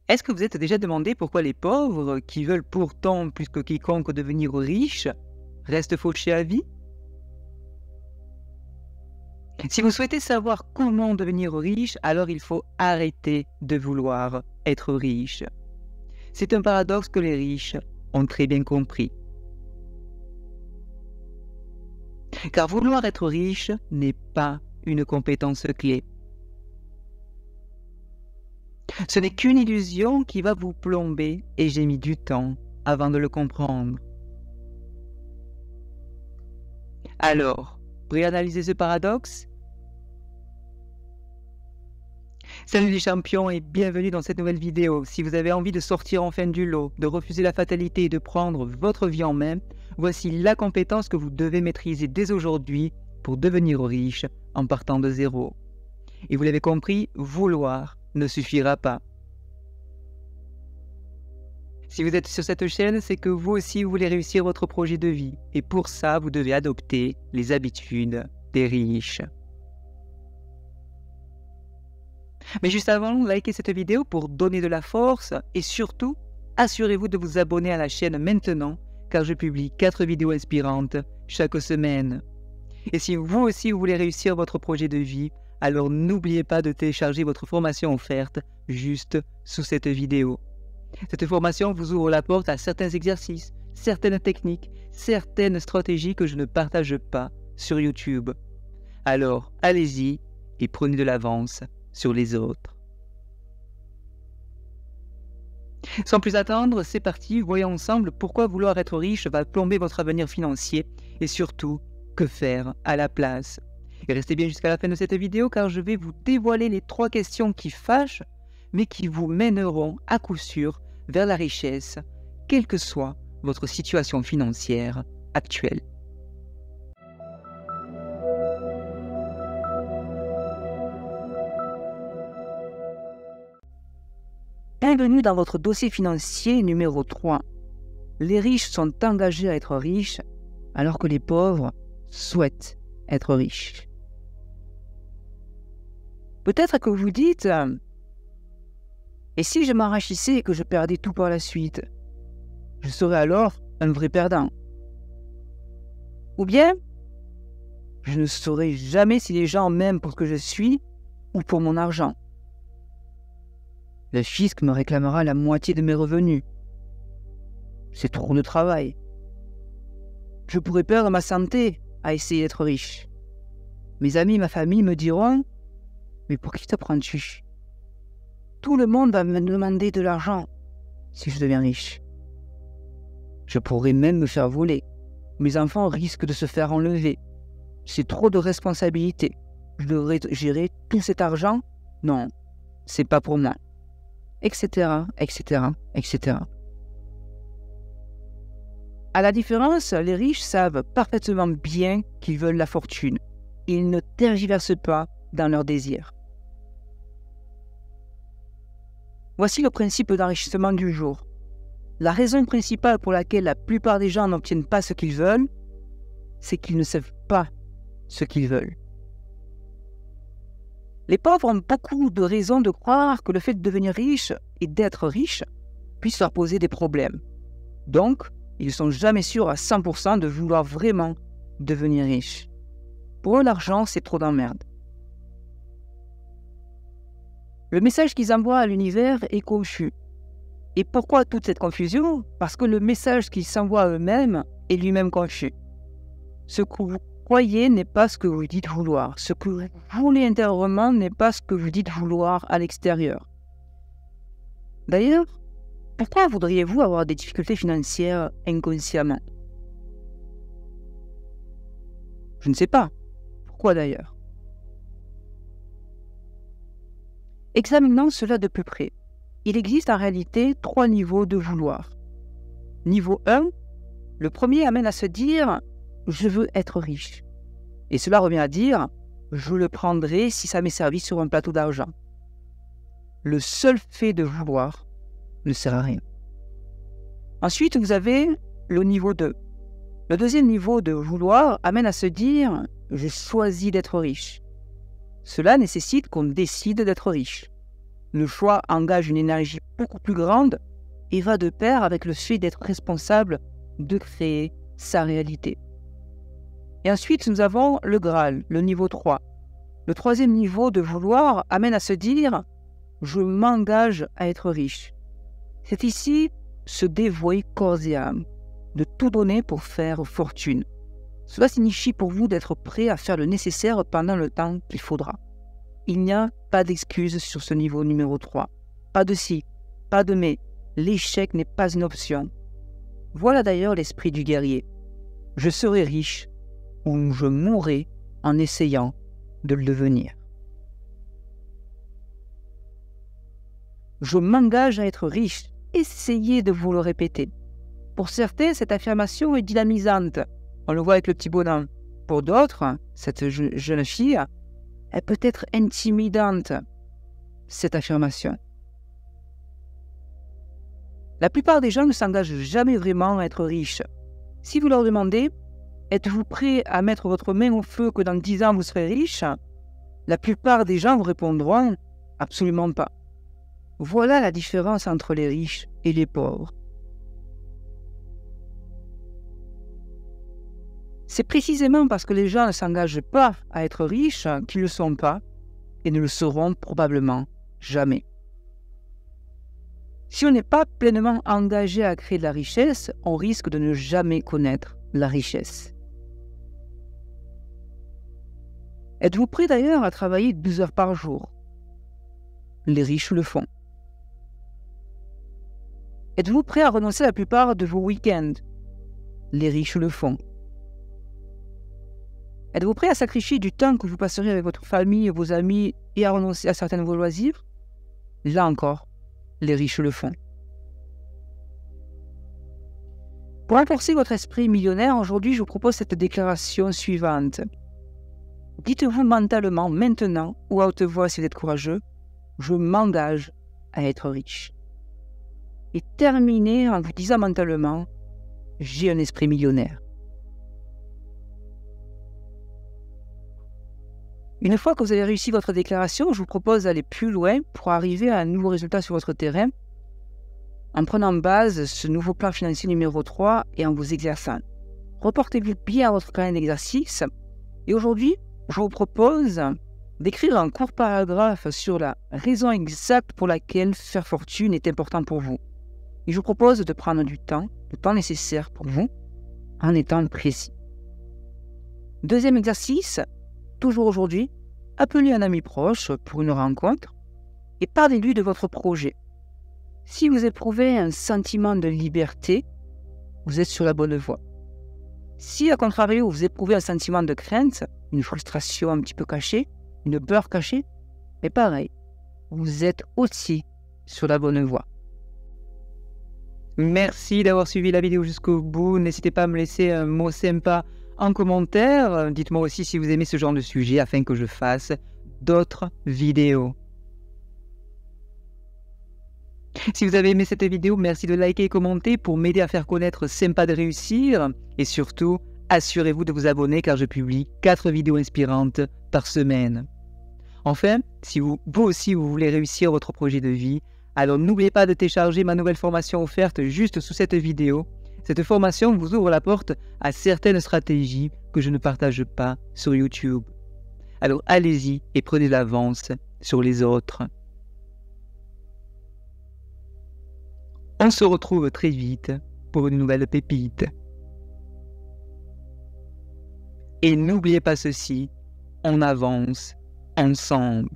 Est-ce que vous êtes déjà demandé pourquoi les pauvres, qui veulent pourtant plus que quiconque devenir riches, restent fauchés à vie? Si vous souhaitez savoir comment devenir riche, alors il faut arrêter de vouloir être riche. C'est un paradoxe que les riches ont très bien compris. Car vouloir être riche n'est pas une compétence clé. Ce n'est qu'une illusion qui va vous plomber et j'ai mis du temps avant de le comprendre. Alors, prêt à analyser ce paradoxe? Salut les champions et bienvenue dans cette nouvelle vidéo. Si vous avez envie de sortir enfin du lot, de refuser la fatalité et de prendre votre vie en main, voici la compétence que vous devez maîtriser dès aujourd'hui pour devenir riche en partant de zéro. Et vous l'avez compris, vouloir ne suffira pas. Si vous êtes sur cette chaîne, c'est que vous aussi vous voulez réussir votre projet de vie. Et pour ça, vous devez adopter les habitudes des riches. Mais juste avant, likez cette vidéo pour donner de la force et surtout, assurez-vous de vous abonner à la chaîne maintenant car je publie 4 vidéos inspirantes chaque semaine. Et si vous aussi vous voulez réussir votre projet de vie, alors n'oubliez pas de télécharger votre formation offerte juste sous cette vidéo. Cette formation vous ouvre la porte à certains exercices, certaines techniques, certaines stratégies que je ne partage pas sur YouTube. Alors allez-y et prenez de l'avance sur les autres. Sans plus attendre, c'est parti, voyons ensemble pourquoi vouloir être riche va plomber votre avenir financier et surtout, que faire à la place. Et restez bien jusqu'à la fin de cette vidéo car je vais vous dévoiler les 3 questions qui fâchent mais qui vous mèneront à coup sûr vers la richesse, quelle que soit votre situation financière actuelle. Bienvenue dans votre dossier financier numéro 3. Les riches sont engagés à être riches, alors que les pauvres souhaitent être riches. Peut-être que vous dites « Et si je m'enrichissais et que je perdais tout par la suite, je serais alors un vrai perdant. » Ou bien « Je ne saurais jamais si les gens m'aiment pour ce que je suis ou pour mon argent. Le fisc me réclamera la moitié de mes revenus. C'est trop de travail. Je pourrais perdre ma santé à essayer d'être riche. Mes amis et ma famille me diront « Mais pour qui te prends-tu ? Tout le monde va me demander de l'argent si je deviens riche. Je pourrais même me faire voler. Mes enfants risquent de se faire enlever. C'est trop de responsabilités. Je devrais gérer tout cet argent? Non, c'est pas pour moi. » Etc., etc., etc. À la différence, les riches savent parfaitement bien qu'ils veulent la fortune. Ils ne tergiversent pas dans leurs désirs. Voici le principe d'enrichissement du jour. La raison principale pour laquelle la plupart des gens n'obtiennent pas ce qu'ils veulent, c'est qu'ils ne savent pas ce qu'ils veulent. Les pauvres ont beaucoup de raisons de croire que le fait de devenir riche et d'être riche puisse leur poser des problèmes. Donc, ils ne sont jamais sûrs à 100% de vouloir vraiment devenir riches. Pour eux, l'argent, c'est trop d'emmerde. Le message qu'ils envoient à l'univers est confus. Et pourquoi toute cette confusion? Parce que le message qu'ils s'envoient à eux-mêmes est lui-même confus. Ce que vous croyez n'est pas ce que vous dites vouloir. Ce que vous voulez intérieurement n'est pas ce que vous dites vouloir à l'extérieur. D'ailleurs, pourquoi voudriez-vous avoir des difficultés financières inconsciemment? Je ne sais pas. Pourquoi d'ailleurs? Examinons cela de plus près. Il existe en réalité 3 niveaux de vouloir. Niveau 1, le premier amène à se dire « je veux être riche ». Et cela revient à dire « je le prendrai si ça m'est servi sur un plateau d'argent ». Le seul fait de vouloir ne sert à rien. Ensuite, vous avez le niveau 2. Le deuxième niveau de vouloir amène à se dire « je choisis d'être riche ». Cela nécessite qu'on décide d'être riche. Le choix engage une énergie beaucoup plus grande et va de pair avec le fait d'être responsable de créer sa réalité. Et ensuite, nous avons le Graal, le niveau 3. Le troisième niveau de vouloir amène à se dire « je m'engage à être riche ». C'est ici se dévouer corps et âme, de tout donner pour faire fortune. Cela signifie pour vous d'être prêt à faire le nécessaire pendant le temps qu'il faudra. Il n'y a pas d'excuse sur ce niveau numéro 3. Pas de si, pas de mais. L'échec n'est pas une option. Voilà d'ailleurs l'esprit du guerrier. Je serai riche ou je mourrai en essayant de le devenir. Je m'engage à être riche. Essayez de vous le répéter. Pour certains, cette affirmation est dynamisante. On le voit avec le petit bonhomme. Pour d'autres, cette jeune fille, elle peut être intimidante, cette affirmation. La plupart des gens ne s'engagent jamais vraiment à être riches. Si vous leur demandez « Êtes-vous prêt à mettre votre main au feu que dans 10 ans vous serez riche ?» La plupart des gens vous répondront « Absolument pas ». Voilà la différence entre les riches et les pauvres. C'est précisément parce que les gens ne s'engagent pas à être riches qu'ils ne le sont pas et ne le seront probablement jamais. Si on n'est pas pleinement engagé à créer de la richesse, on risque de ne jamais connaître la richesse. Êtes-vous prêt d'ailleurs à travailler 12 heures par jour? Les riches le font. Êtes-vous prêt à renoncer à la plupart de vos week-ends? Les riches le font. Êtes-vous prêt à sacrifier du temps que vous passerez avec votre famille, vos amis et à renoncer à certains de vos loisirs? Là encore, les riches le font. Pour renforcer votre esprit millionnaire, aujourd'hui, je vous propose cette déclaration suivante. Dites-vous mentalement, maintenant, ou à haute voix si vous êtes courageux, je m'engage à être riche. Et terminez en vous disant mentalement, j'ai un esprit millionnaire. Une fois que vous avez réussi votre déclaration, je vous propose d'aller plus loin pour arriver à un nouveau résultat sur votre terrain en prenant en base ce nouveau plan financier numéro 3 et en vous exerçant. Reportez-vous bien à votre carnet d'exercice et aujourd'hui, je vous propose d'écrire un court paragraphe sur la raison exacte pour laquelle faire fortune est important pour vous. Et je vous propose de prendre du temps, le temps nécessaire pour vous, en étant précis. Deuxième exercice, toujours aujourd'hui, appelez un ami proche pour une rencontre et parlez-lui de votre projet. Si vous éprouvez un sentiment de liberté, vous êtes sur la bonne voie. Si, à contrario, vous éprouvez un sentiment de crainte, une frustration un petit peu cachée, une peur cachée, mais pareil, vous êtes aussi sur la bonne voie. Merci d'avoir suivi la vidéo jusqu'au bout. N'hésitez pas à me laisser un mot sympa en commentaire. Dites-moi aussi si vous aimez ce genre de sujet afin que je fasse d'autres vidéos. Si vous avez aimé cette vidéo, merci de liker et commenter pour m'aider à faire connaître Sympa de réussir. Et surtout, assurez-vous de vous abonner car je publie 4 vidéos inspirantes par semaine. Enfin, si vous aussi vous voulez réussir votre projet de vie, alors n'oubliez pas de télécharger ma nouvelle formation offerte juste sous cette vidéo. Cette formation vous ouvre la porte à certaines stratégies que je ne partage pas sur YouTube. Alors allez-y et prenez l'avance sur les autres. On se retrouve très vite pour une nouvelle pépite. Et n'oubliez pas ceci, on avance ensemble.